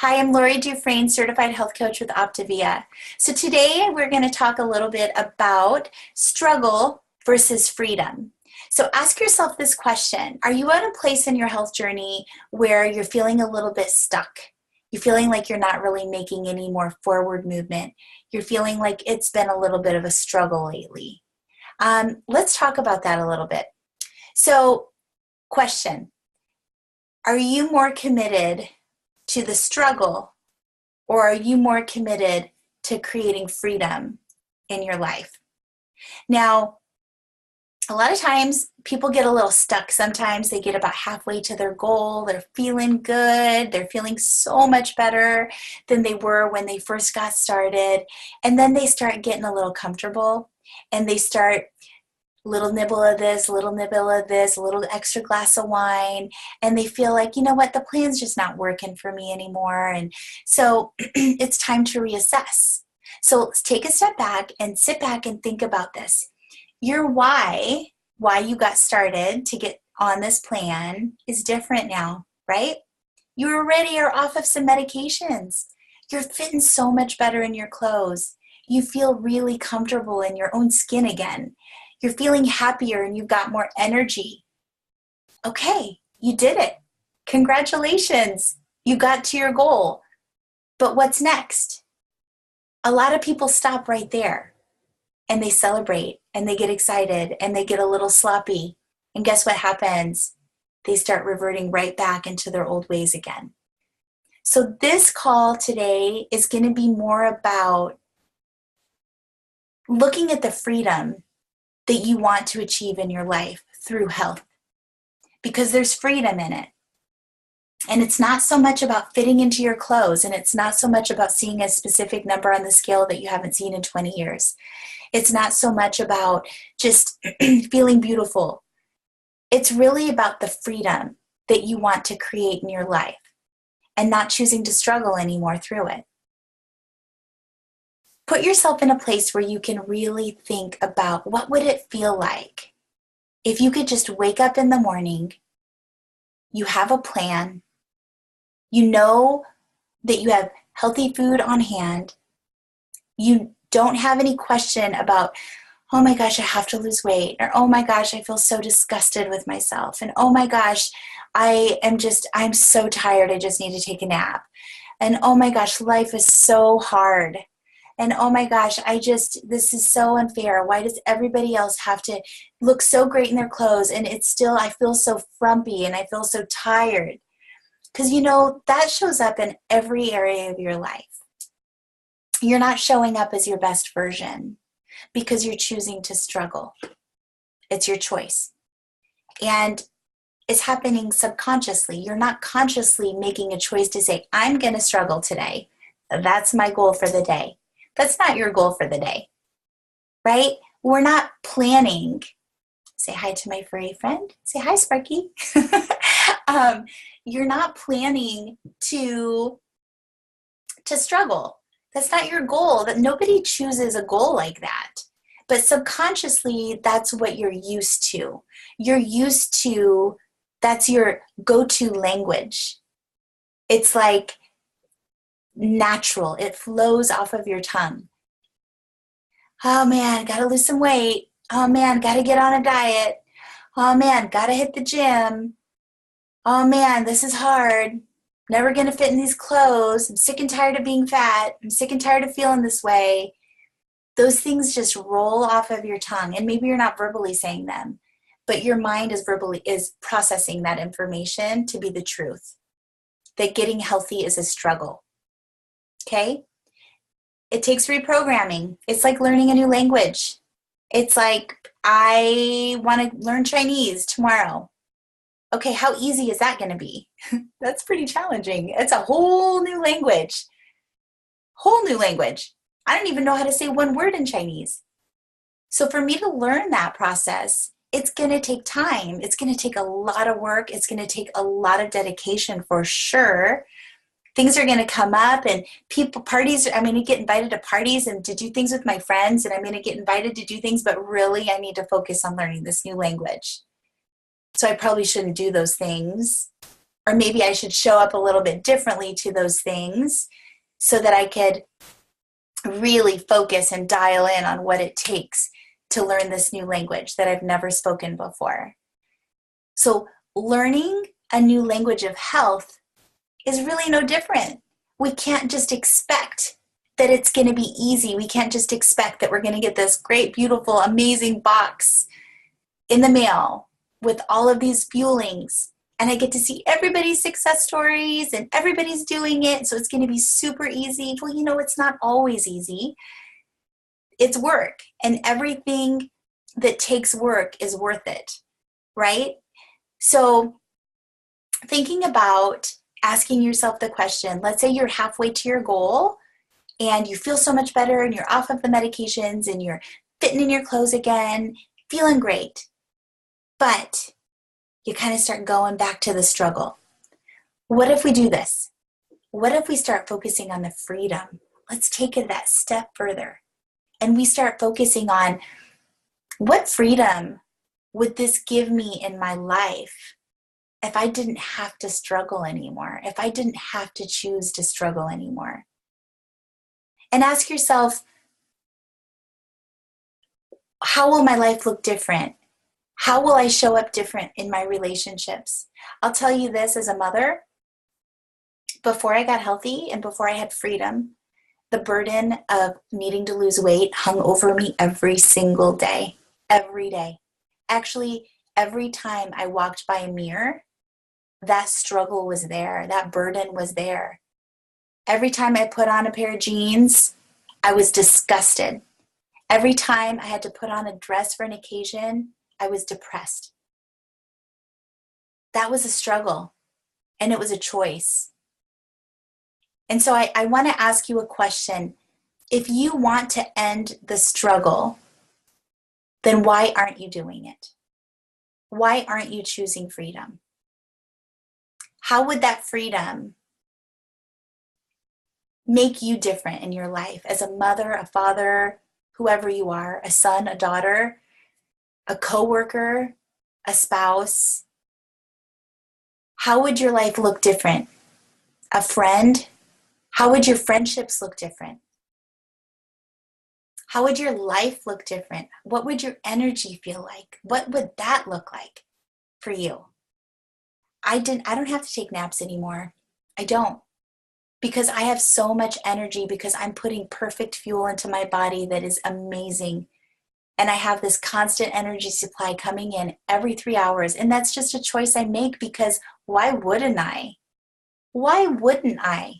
Hi, I'm Lori Dufresne, Certified Health Coach with Optavia. So today we're going to talk a little bit about struggle versus freedom. So ask yourself this question. Are you at a place in your health journey where you're feeling a little bit stuck? You're feeling like you're not really making any more forward movement. You're feeling like it's been a little bit of a struggle lately. Let's talk about that a little bit. So, question. Are you more committed to the struggle, or are you more committed to creating freedom in your life? Now, a lot of times people get a little stuck. Sometimes they get about halfway to their goal. They're feeling good. They're feeling so much better than they were when they first got started. And then they start getting a little comfortable and they start little nibble of this, little nibble of this, a little extra glass of wine, and they feel like, you know what, the plan's just not working for me anymore. And so it's time to reassess. So let's take a step back and sit back and think about this. Your why you got started to get on this plan is different now, right? You already are off of some medications. You're fitting so much better in your clothes. You feel really comfortable in your own skin again. You're feeling happier and you've got more energy. Okay, you did it. Congratulations. You got to your goal. But what's next? A lot of people stop right there and they celebrate and they get excited and they get a little sloppy. And guess what happens? They start reverting right back into their old ways again. So this call today is going to be more about looking at the freedom that you want to achieve in your life through health, because there's freedom in it. And it's not so much about fitting into your clothes, and it's not so much about seeing a specific number on the scale that you haven't seen in 20 years. It's not so much about just feeling beautiful. It's really about the freedom that you want to create in your life and not choosing to struggle anymore through it. Put yourself in a place where you can really think about what would it feel like if you could just wake up in the morning, you have a plan, you know that you have healthy food on hand, you don't have any question about, oh my gosh, I have to lose weight, or oh my gosh, I feel so disgusted with myself, and oh my gosh, I'm so tired, I just need to take a nap, and oh my gosh, life is so hard. And oh my gosh, this is so unfair. Why does everybody else have to look so great in their clothes and I feel so frumpy and I feel so tired? Because that shows up in every area of your life. You're not showing up as your best version because you're choosing to struggle. It's your choice. And it's happening subconsciously. You're not consciously making a choice to say, I'm going to struggle today. That's my goal for the day. That's not your goal for the day, right? We're not planning. Say hi to my furry friend. Say hi, Sparky. You're not planning to struggle. That's not your goal. That nobody chooses a goal like that. But subconsciously, that's what you're used to. That's your go-to language. It's like natural. It flows off of your tongue. Oh man, gotta lose some weight. Oh man, gotta get on a diet. Oh man, gotta hit the gym. Oh man, this is hard. Never gonna fit in these clothes. I'm sick and tired of being fat. I'm sick and tired of feeling this way. Those things just roll off of your tongue, and maybe you're not verbally saying them, but your mind is processing that information to be the truth. That getting healthy is a struggle. Okay? It takes reprogramming. It's like learning a new language. It's like, I want to learn Chinese tomorrow. Okay, how easy is that going to be? That's pretty challenging. It's a whole new language. Whole new language. I don't even know how to say one word in Chinese. So for me to learn that process, it's going to take time. It's going to take a lot of work. It's going to take a lot of dedication for sure. Things are going to come up, and I'm going to get invited to parties and to do things with my friends, and I'm going to get invited to do things, but really I need to focus on learning this new language. So I probably shouldn't do those things Or maybe I should show up a little bit differently to those things so that I could really focus and dial in on what it takes to learn this new language that I've never spoken before. So learning a new language of health is really no different. We can't just expect that it's going to be easy. We can't just expect that we're going to get this great, beautiful, amazing box in the mail with all of these fuelings. And I get to see everybody's success stories and everybody's doing it. So it's going to be super easy. Well, you know, it's not always easy. It's work. And everything that takes work is worth it, right? So thinking about asking yourself the question, let's say you're halfway to your goal and you feel so much better and you're off of the medications and you're fitting in your clothes again, feeling great. But you kind of start going back to the struggle. What if we do this? What if we start focusing on the freedom? Let's take it that step further. And we start focusing on what freedom would this give me in my life if I didn't have to struggle anymore, if I didn't have to choose to struggle anymore. And ask yourself, how will my life look different? How will I show up different in my relationships? I'll tell you this as a mother, before I got healthy and before I had freedom, the burden of needing to lose weight hung over me every single day, every day. Actually, every time I walked by a mirror, that struggle was there, that burden was there. Every time I put on a pair of jeans, I was disgusted. Every time I had to put on a dress for an occasion, I was depressed. That was a struggle, and it was a choice. And so I want to ask you a question. If you want to end the struggle, then why aren't you doing it? Why aren't you choosing freedom? How would that freedom make you different in your life as a mother, a father, whoever you are, a son, a daughter, a coworker, a spouse? How would your life look different? A friend? How would your friendships look different? How would your life look different? What would your energy feel like? What would that look like for you? I don't have to take naps anymore. I don't. Because I have so much energy, because I'm putting perfect fuel into my body that is amazing. And I have this constant energy supply coming in every 3 hours. And that's just a choice I make, because why wouldn't I? Why wouldn't I?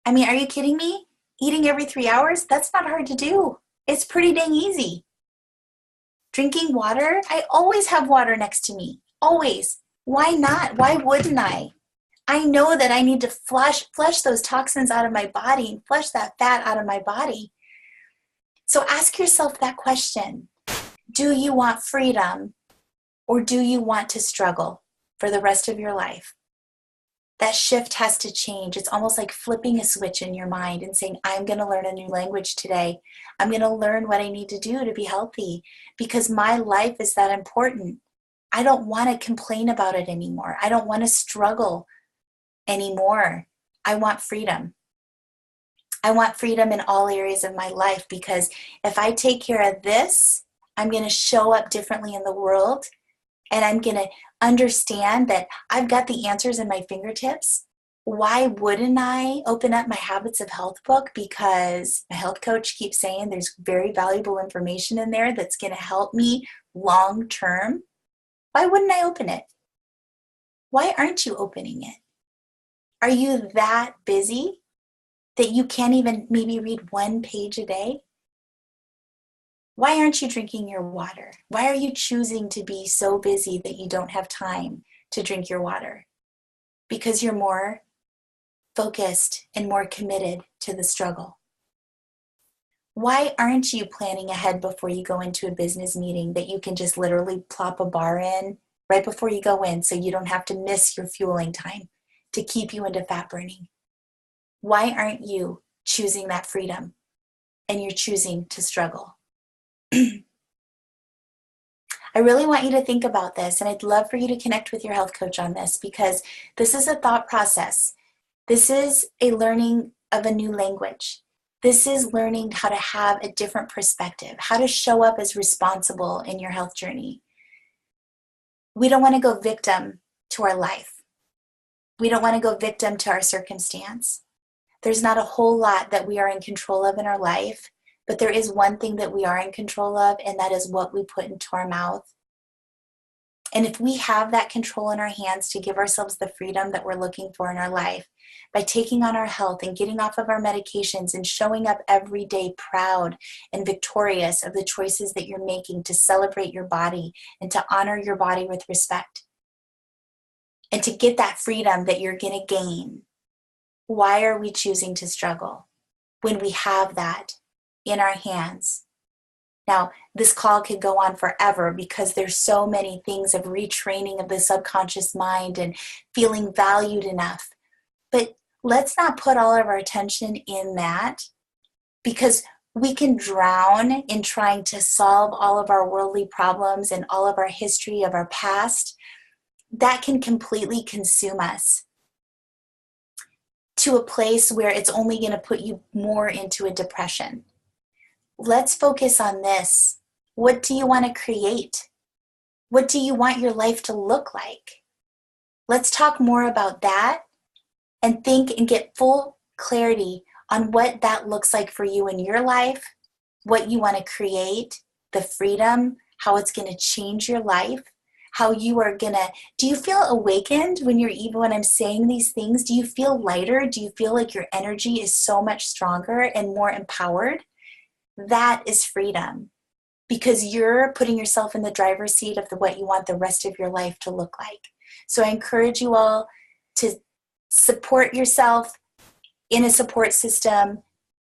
I mean, are you kidding me? Eating every 3 hours? That's not hard to do. It's pretty dang easy. Drinking water? I always have water next to me. Always. Why not? Why wouldn't I? I know that I need to flush those toxins out of my body and flush that fat out of my body. So ask yourself that question. Do you want freedom, or do you want to struggle for the rest of your life? That shift has to change. It's almost like flipping a switch in your mind and saying, I'm going to learn a new language today. I'm going to learn what I need to do to be healthy, because my life is that important. I don't want to complain about it anymore. I don't want to struggle anymore. I want freedom. I want freedom in all areas of my life, because if I take care of this, I'm going to show up differently in the world, and I'm going to understand that I've got the answers in my fingertips. Why wouldn't I open up my Habits of Health book? Because my health coach keeps saying there's very valuable information in there that's going to help me long term. Why wouldn't I open it? Why aren't you opening it? Are you that busy that you can't even maybe read 1 page a day? Why aren't you drinking your water? Why are you choosing to be so busy that you don't have time to drink your water? Because you're more focused and more committed to the struggle. Why aren't you planning ahead before you go into a business meeting that you can just literally plop a bar in right before you go in, so you don't have to miss your fueling time to keep you into fat burning? Why aren't you choosing that freedom, and you're choosing to struggle? I really want you to think about this, and I'd love for you to connect with your health coach on this, because this is a thought process. This is a learning of a new language. This is learning how to have a different perspective, how to show up as responsible in your health journey. We don't want to go victim to our life. We don't want to go victim to our circumstance. There's not a whole lot that we are in control of in our life, but there is one thing that we are in control of, and that is what we put into our mouth. And if we have that control in our hands to give ourselves the freedom that we're looking for in our life, by taking on our health and getting off of our medications and showing up every day proud and victorious of the choices that you're making to celebrate your body and to honor your body with respect, and to get that freedom that you're going to gain, why are we choosing to struggle when we have that in our hands? Now, this call could go on forever because there's so many things of retraining of the subconscious mind and feeling valued enough. But let's not put all of our attention in that, because we can drown in trying to solve all of our worldly problems and all of our history of our past. That can completely consume us to a place where it's only going to put you more into a depression. Let's focus on this. What do you want to create? What do you want your life to look like? Let's talk more about that and think and get full clarity on what that looks like for you in your life, what you want to create, the freedom, how it's going to change your life, how you are going to, do you feel awakened when I'm saying these things? Do you feel lighter? Do you feel like your energy is so much stronger and more empowered? That is freedom, because you're putting yourself in the driver's seat of what you want the rest of your life to look like. So I encourage you all to support yourself in a support system.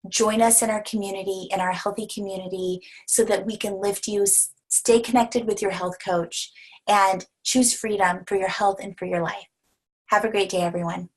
Join us in our community, in our healthy community, so that we can lift you, stay connected with your health coach, and choose freedom for your health and for your life. Have a great day, everyone.